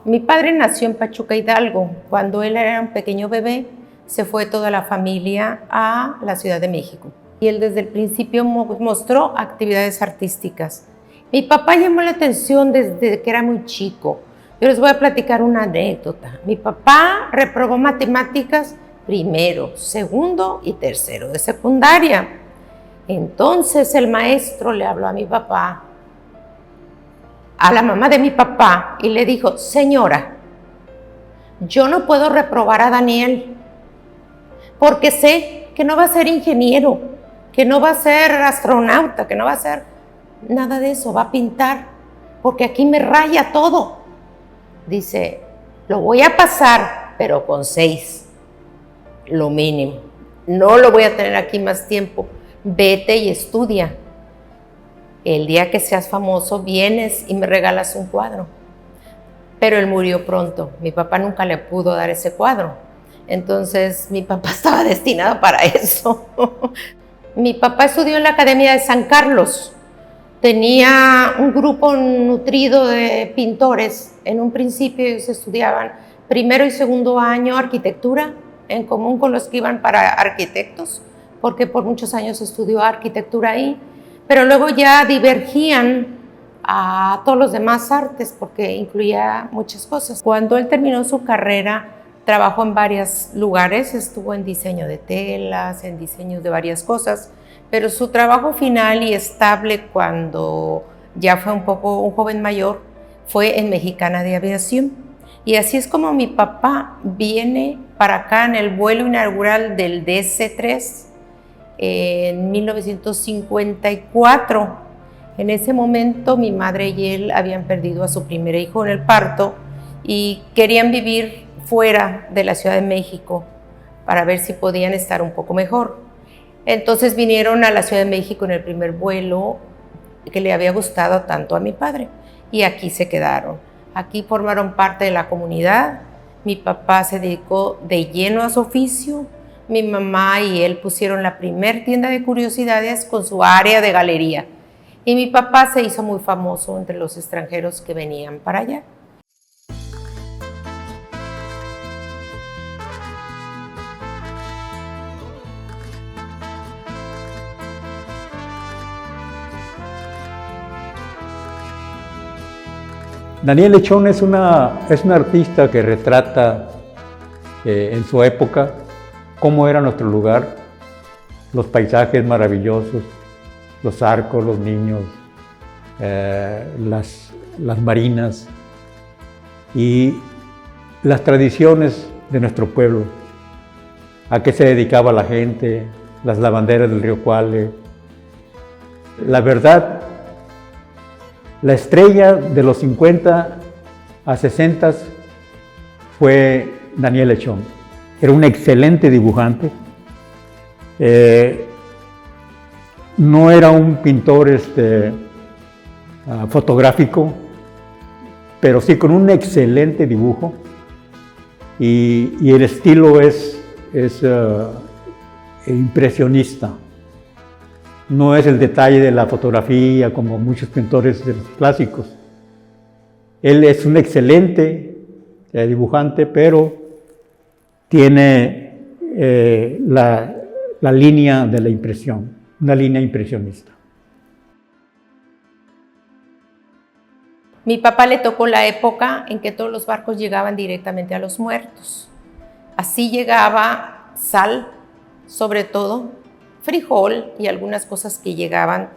Mi padre nació en Pachuca, Hidalgo. Cuando él era un pequeño bebé, se fue toda la familia a la Ciudad de México. Y él desde el principio mostró actividades artísticas. Mi papá llamó la atención desde que era muy chico. Yo les voy a platicar una anécdota. Mi papá reprobó matemáticas primero, segundo y tercero de secundaria. Entonces el maestro le habló a mi papá, a la mamá de mi papá, y le dijo: señora, yo no puedo reprobar a Daniel porque sé que no va a ser ingeniero, que no va a ser astronauta, que no va a ser nada de eso, va a pintar, porque aquí me raya todo. Dice, lo voy a pasar, pero con 6, lo mínimo. No lo voy a tener aquí más tiempo. Vete y estudia. El día que seas famoso, vienes y me regalas un cuadro. Pero él murió pronto. Mi papá nunca le pudo dar ese cuadro. Entonces, mi papá estaba destinado para eso. Mi papá estudió en la Academia de San Carlos. Tenía un grupo nutrido de pintores. En un principio ellos estudiaban primero y segundo año arquitectura, en común con los que iban para arquitectos, porque por muchos años estudió arquitectura ahí. Pero luego ya divergían a todos los demás artes porque incluía muchas cosas. Cuando él terminó su carrera, trabajó en varios lugares, estuvo en diseño de telas, en diseños de varias cosas, pero su trabajo final y estable cuando ya fue un joven mayor fue en Mexicana de Aviación. Y así es como mi papá viene para acá en el vuelo inaugural del DC-3 en 1954. En ese momento mi madre y él habían perdido a su primer hijo en el parto y querían vivir fuera de la Ciudad de México para ver si podían estar un poco mejor. Entonces vinieron a la Ciudad de México en el primer vuelo que le había gustado tanto a mi padre y aquí se quedaron. Aquí formaron parte de la comunidad. Mi papá se dedicó de lleno a su oficio. Mi mamá y él pusieron la primer tienda de curiosidades con su área de galería. Y mi papá se hizo muy famoso entre los extranjeros que venían para allá. Daniel Lechón es una artista que retrata en su época cómo era nuestro lugar, los paisajes maravillosos, los arcos, los niños, las marinas y las tradiciones de nuestro pueblo, a qué se dedicaba la gente, las lavanderas del río Cuale. La verdad, la estrella de los 50 a 60 fue Daniel Lechón. Era un excelente dibujante. No era un pintor fotográfico, pero sí con un excelente dibujo. Y el estilo es impresionista. No es el detalle de la fotografía como muchos pintores de los clásicos. Él es un excelente dibujante, pero tiene la línea de la impresión, una línea impresionista. Mi papá le tocó la época en que todos los barcos llegaban directamente a los muertos. Así llegaba sal, sobre todo, frijol y algunas cosas que llegaban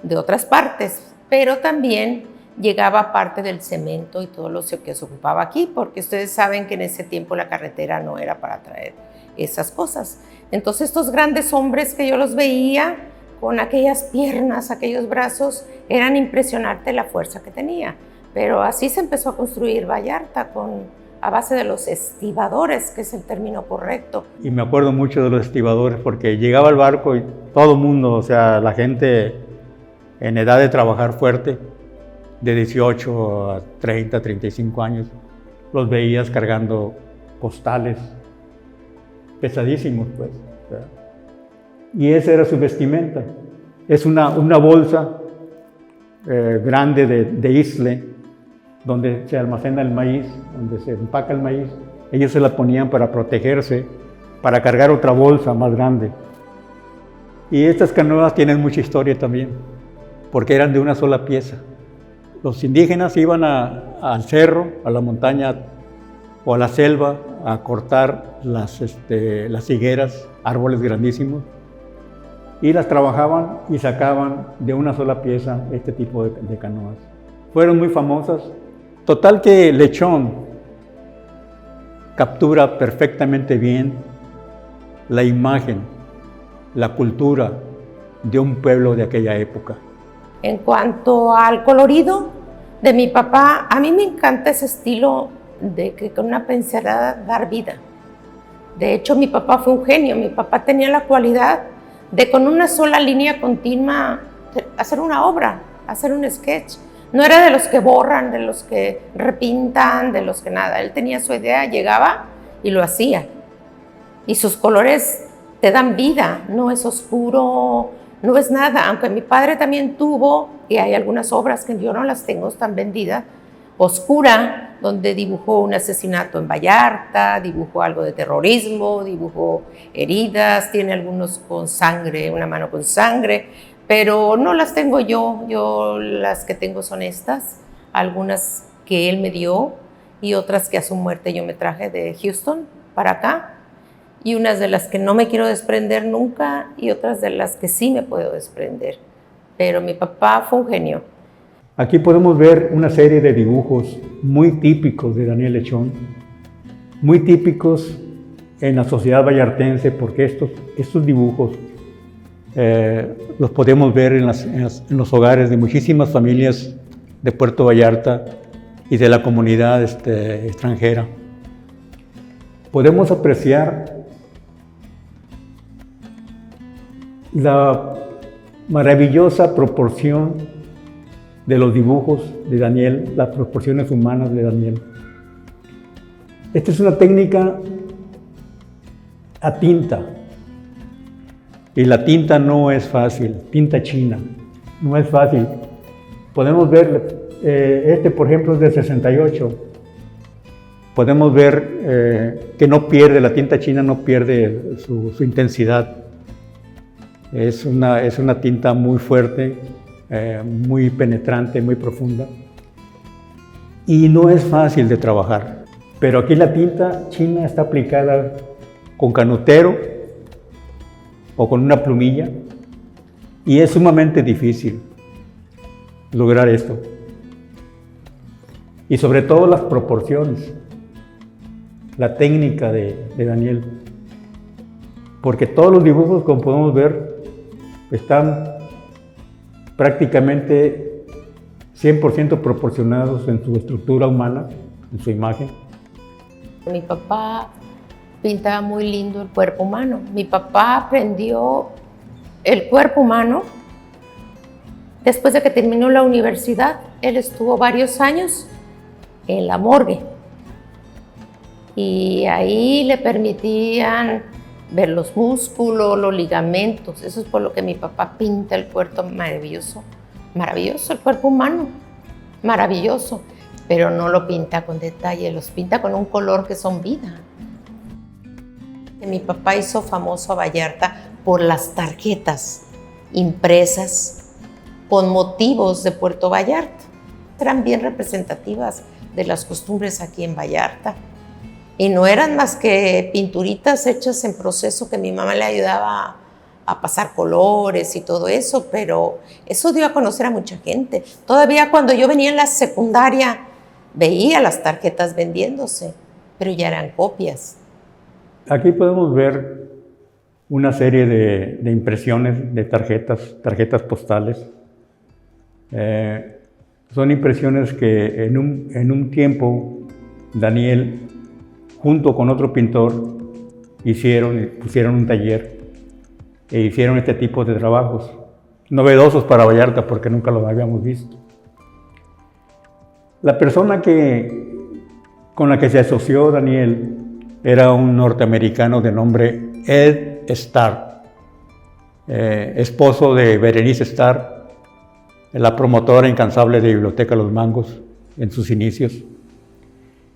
de otras partes, pero también llegaba parte del cemento y todo lo que se ocupaba aquí, porque ustedes saben que en ese tiempo la carretera no era para traer esas cosas. Entonces estos grandes hombres que yo los veía con aquellas piernas, aquellos brazos, eran impresionante la fuerza que tenía. Pero así se empezó a construir Vallarta a base de los estibadores, que es el término correcto. Y me acuerdo mucho de los estibadores porque llegaba el barco y todo el mundo, o sea, la gente en edad de trabajar fuerte, de 18 a 30, 35 años, los veías cargando costales pesadísimos, pues. O sea, y esa era su vestimenta. Es una bolsa grande de isle donde se almacena el maíz, donde se empaca el maíz. Ellos se la ponían para protegerse, para cargar otra bolsa más grande. Y estas canoas tienen mucha historia también, porque eran de una sola pieza. Los indígenas iban al cerro, a la montaña o a la selva a cortar las higueras, árboles grandísimos, y las trabajaban y sacaban de una sola pieza este tipo de canoas. Fueron muy famosas. Total que Lechón captura perfectamente bien la imagen, la cultura de un pueblo de aquella época. En cuanto al colorido de mi papá, a mí me encanta ese estilo de que con una pincelada dar vida. De hecho, mi papá fue un genio. Mi papá tenía la cualidad de con una sola línea continua hacer una obra, hacer un sketch. No era de los que borran, de los que repintan, de los que nada. Él tenía su idea, llegaba y lo hacía. Y sus colores te dan vida, no es oscuro, no es nada. Aunque mi padre también tuvo, y hay algunas obras que yo no las tengo, están vendidas, oscura, donde dibujó un asesinato en Vallarta, dibujó algo de terrorismo, dibujó heridas, tiene algunos con sangre, una mano con sangre, pero no las tengo yo las que tengo son estas, algunas que él me dio y otras que a su muerte yo me traje de Houston para acá, y unas de las que no me quiero desprender nunca y otras de las que sí me puedo desprender, pero mi papá fue un genio. Aquí podemos ver una serie de dibujos muy típicos de Daniel Lechón, muy típicos en la sociedad vallartense, porque estos dibujos los podemos ver en los hogares de muchísimas familias de Puerto Vallarta y de la comunidad extranjera. Podemos apreciar la maravillosa proporción de los dibujos de Daniel, las proporciones humanas de Daniel. Esta es una técnica a tinta, y la tinta no es fácil, tinta china, no es fácil. Podemos ver, por ejemplo es de 68, podemos ver que no pierde, la tinta china no pierde su intensidad. Es una tinta muy fuerte, muy penetrante, muy profunda, y no es fácil de trabajar. Pero aquí la tinta china está aplicada con canutero o con una plumilla, y es sumamente difícil lograr esto. Y sobre todo las proporciones, la técnica de Daniel, porque todos los dibujos, como podemos ver, están prácticamente 100% proporcionados en su estructura humana, en su imagen. Mi papá pintaba muy lindo el cuerpo humano. Mi papá aprendió el cuerpo humano después de que terminó la universidad. Él estuvo varios años en la morgue y ahí le permitían ver los músculos, los ligamentos. Eso es por lo que mi papá pinta el cuerpo maravilloso. Maravilloso el cuerpo humano, maravilloso. Pero no lo pinta con detalle, los pinta con un color que son vida. Mi papá hizo famoso a Vallarta por las tarjetas impresas con motivos de Puerto Vallarta. Eran bien representativas de las costumbres aquí en Vallarta. Y no eran más que pinturitas hechas en proceso que mi mamá le ayudaba a pasar colores y todo eso, pero eso dio a conocer a mucha gente. Todavía cuando yo venía en la secundaria veía las tarjetas vendiéndose, pero ya eran copias. Aquí podemos ver una serie de impresiones de tarjetas postales. Son impresiones que en un tiempo Daniel, junto con otro pintor, pusieron un taller e hicieron este tipo de trabajos, novedosos para Vallarta porque nunca los habíamos visto. La persona con la que se asoció Daniel era un norteamericano de nombre Ed Starr, esposo de Berenice Starr, la promotora incansable de Biblioteca Los Mangos, en sus inicios.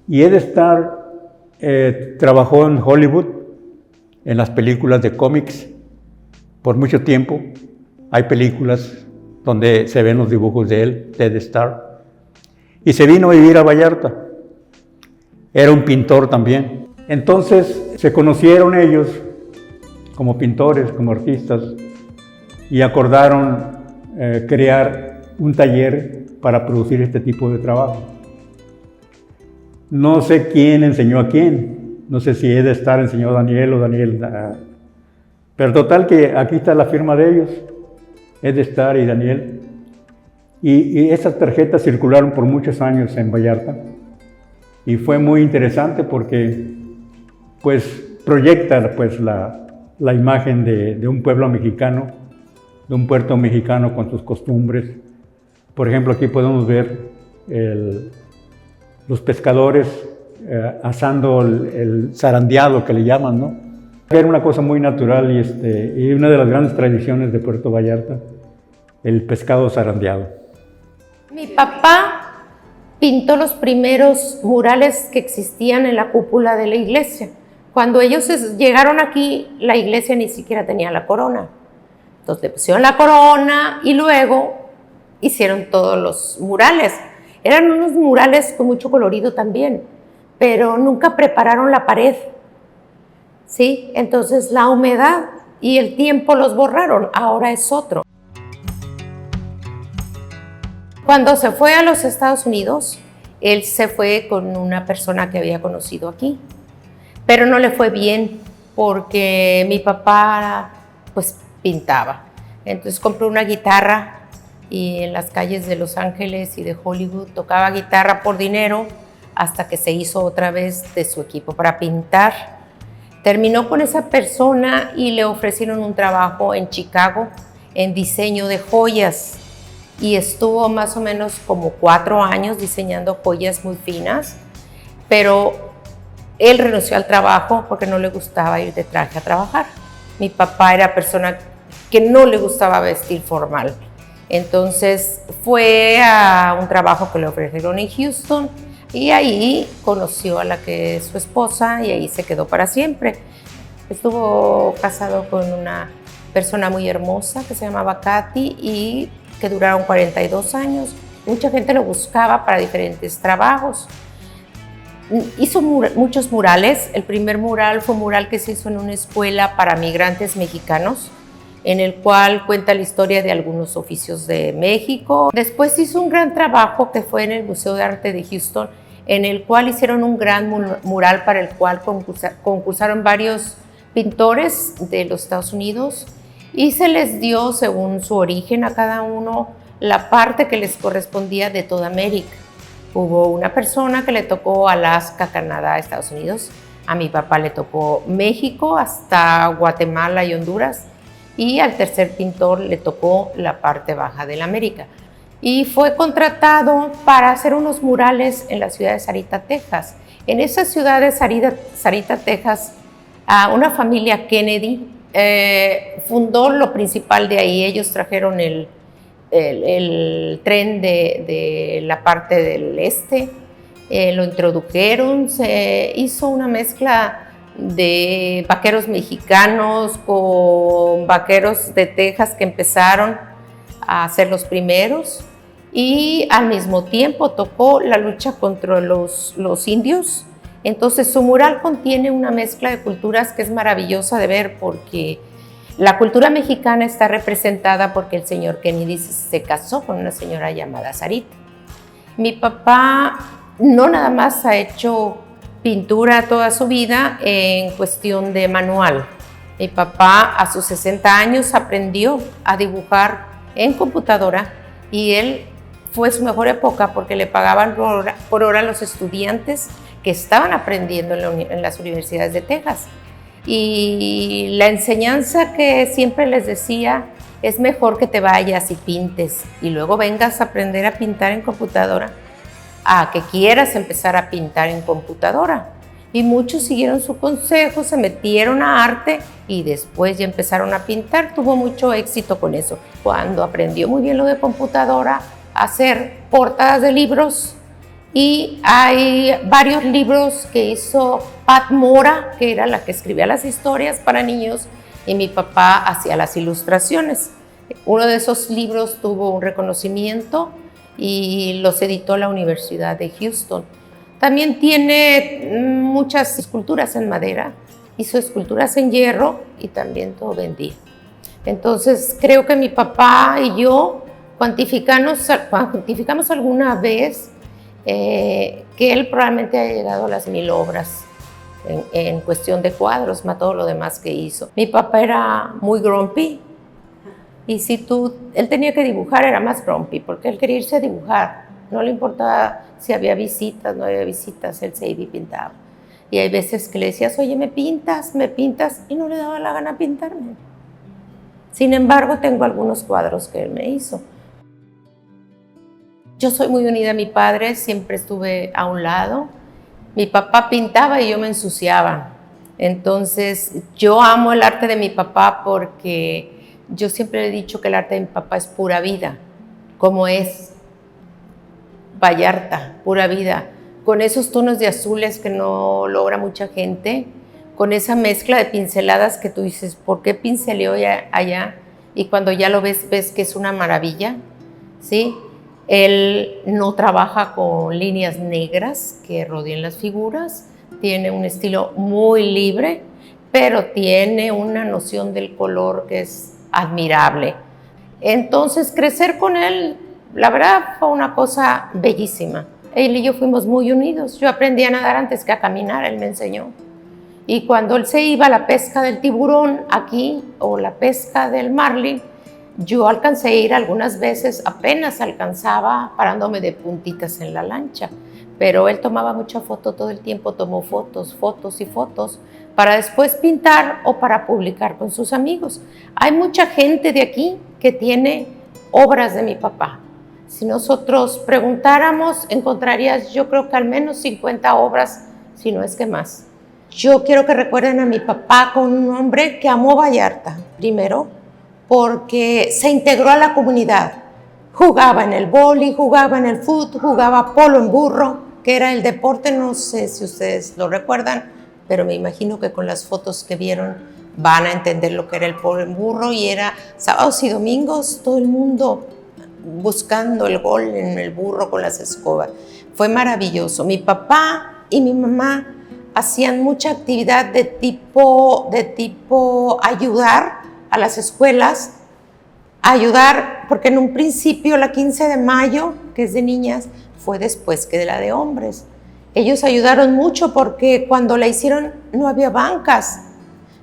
Y Ed Starr trabajó en Hollywood, en las películas de cómics, por mucho tiempo. Hay películas donde se ven los dibujos de él, de Ed Starr. Y se vino a vivir a Vallarta. Era un pintor también. Entonces se conocieron ellos como pintores, como artistas, y acordaron crear un taller para producir este tipo de trabajo. No sé quién enseñó a quién, no sé si Ed Starr enseñó a Daniel o Daniel, pero total que aquí está la firma de ellos, Ed Starr y Daniel, y esas tarjetas circularon por muchos años en Vallarta, y fue muy interesante porque pues proyecta pues la imagen de un pueblo mexicano, de un puerto mexicano con sus costumbres. Por ejemplo, aquí podemos ver los pescadores asando el zarandeado que le llaman, ¿no? Era una cosa muy natural y una de las grandes tradiciones de Puerto Vallarta, el pescado zarandeado. Mi papá pintó los primeros murales que existían en la cúpula de la iglesia. Cuando ellos llegaron aquí, la iglesia ni siquiera tenía la corona. Entonces le pusieron la corona y luego hicieron todos los murales. Eran unos murales con mucho colorido también, pero nunca prepararon la pared, ¿sí? Entonces la humedad y el tiempo los borraron, ahora es otro. Cuando se fue a los Estados Unidos, él se fue con una persona que había conocido aquí, pero no le fue bien porque mi papá pues pintaba. Entonces compró una guitarra y en las calles de Los Ángeles y de Hollywood tocaba guitarra por dinero hasta que se hizo otra vez de su equipo para pintar. Terminó con esa persona y le ofrecieron un trabajo en Chicago en diseño de joyas y estuvo más o menos como 4 años diseñando joyas muy finas, pero él renunció al trabajo porque no le gustaba ir de traje a trabajar. Mi papá era persona que no le gustaba vestir formal. Entonces fue a un trabajo que le ofrecieron en Houston y ahí conoció a la que es su esposa y ahí se quedó para siempre. Estuvo casado con una persona muy hermosa que se llamaba Katy y que duraron 42 años. Mucha gente lo buscaba para diferentes trabajos. Hizo muchos murales. El primer mural fue un mural que se hizo en una escuela para migrantes mexicanos, en el cual cuenta la historia de algunos oficios de México. Después hizo un gran trabajo que fue en el Museo de Arte de Houston, en el cual hicieron un gran mural para el cual concursaron varios pintores de los Estados Unidos y se les dio, según su origen, a cada uno la parte que les correspondía de toda América. Hubo una persona que le tocó Alaska, Canadá, Estados Unidos. A mi papá le tocó México hasta Guatemala y Honduras. Y al tercer pintor le tocó la parte baja de la América. Y fue contratado para hacer unos murales en la ciudad de Sarita, Texas. En esa ciudad de Sarita, Texas, una familia Kennedy fundó lo principal de ahí. Ellos trajeron el tren de la parte del este, lo introdujeron, se hizo una mezcla de vaqueros mexicanos con vaqueros de Texas que empezaron a ser los primeros y al mismo tiempo tocó la lucha contra los indios. Entonces su mural contiene una mezcla de culturas que es maravillosa de ver porque la cultura mexicana está representada porque el señor Kennedy se casó con una señora llamada Sarita. Mi papá no nada más ha hecho pintura toda su vida en cuestión de manual. Mi papá a sus 60 años aprendió a dibujar en computadora y él fue su mejor época porque le pagaban por hora a los estudiantes que estaban aprendiendo en las universidades de Texas. Y la enseñanza que siempre les decía, es mejor que te vayas y pintes y luego vengas a aprender a pintar en computadora a que quieras empezar a pintar en computadora. Y muchos siguieron su consejo, se metieron a arte y después ya empezaron a pintar. Tuvo mucho éxito con eso. Cuando aprendió muy bien lo de computadora, a hacer portadas de libros Y hay varios libros que hizo Pat Mora, que era la que escribía las historias para niños, y mi papá hacía las ilustraciones. Uno de esos libros tuvo un reconocimiento y los editó la Universidad de Houston. También tiene muchas esculturas en madera, hizo esculturas en hierro y también todo vendía. Entonces creo que mi papá y yo cuantificamos alguna vez que él probablemente haya llegado a las 1000 obras en cuestión de cuadros, más todo lo demás que hizo. Mi papá era muy grumpy y él tenía que dibujar, era más grumpy porque él quería irse a dibujar. No le importaba si había visitas, no había visitas, él se iba y pintaba. Y hay veces que le decías, oye, me pintas, y no le daba la gana pintarme. Sin embargo, tengo algunos cuadros que él me hizo. Yo soy muy unida a mi padre, siempre estuve a un lado. Mi papá pintaba y yo me ensuciaba. Entonces, yo amo el arte de mi papá porque yo siempre le he dicho que el arte de mi papá es pura vida, como es Vallarta, pura vida, con esos tonos de azules que no logra mucha gente, con esa mezcla de pinceladas que tú dices, ¿por qué pinceleó allá? Y cuando ya lo ves, ves que es una maravilla, ¿sí? Él no trabaja con líneas negras que rodean las figuras, tiene un estilo muy libre, pero tiene una noción del color que es admirable. Entonces, crecer con él, la verdad, fue una cosa bellísima. Él y yo fuimos muy unidos. Yo aprendí a nadar antes que a caminar, él me enseñó. Y cuando él se iba a la pesca del tiburón aquí, o la pesca del marlin, yo alcancé a ir algunas veces, apenas alcanzaba parándome de puntitas en la lancha, pero él tomaba mucha foto todo el tiempo, tomó fotos, fotos y fotos, para después pintar o para publicar con sus amigos. Hay mucha gente de aquí que tiene obras de mi papá. Si nosotros preguntáramos, encontrarías yo creo que al menos 50 obras, si no es que más. Yo quiero que recuerden a mi papá con un hombre que amó Vallarta, primero, porque se integró a la comunidad. Jugaba en el vóley, jugaba en el fútbol, jugaba polo en burro, que era el deporte, no sé si ustedes lo recuerdan, pero me imagino que con las fotos que vieron van a entender lo que era el polo en burro, y era sábados y domingos todo el mundo buscando el gol en el burro con las escobas. Fue maravilloso. Mi papá y mi mamá hacían mucha actividad de tipo ayudar a las escuelas, ayudar, porque en un principio la 15 de mayo, que es de niñas, fue después que de la de hombres. Ellos ayudaron mucho porque cuando la hicieron no había bancas,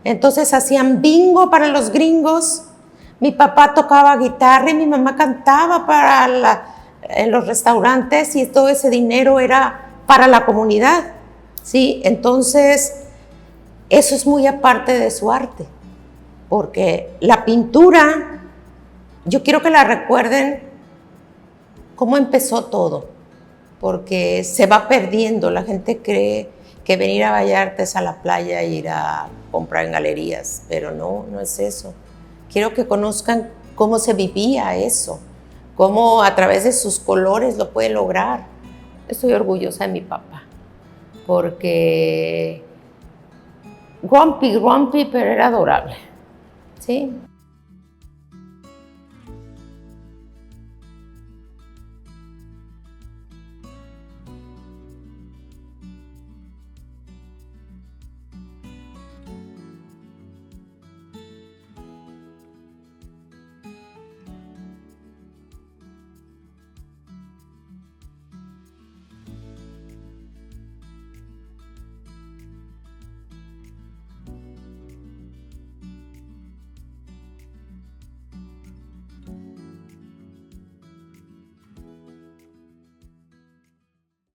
entonces hacían bingo para los gringos. Mi papá tocaba guitarra y mi mamá cantaba en los restaurantes, y todo ese dinero era para la comunidad, ¿sí? Entonces, eso es muy aparte de su arte. Porque la pintura, yo quiero que la recuerden cómo empezó todo, porque se va perdiendo. La gente cree que venir a Vallarta es a la playa e ir a comprar en galerías, pero no es eso. Quiero que conozcan cómo se vivía eso, cómo a través de sus colores lo puede lograr. Estoy orgullosa de mi papá, porque grumpy, pero era adorable. Sí.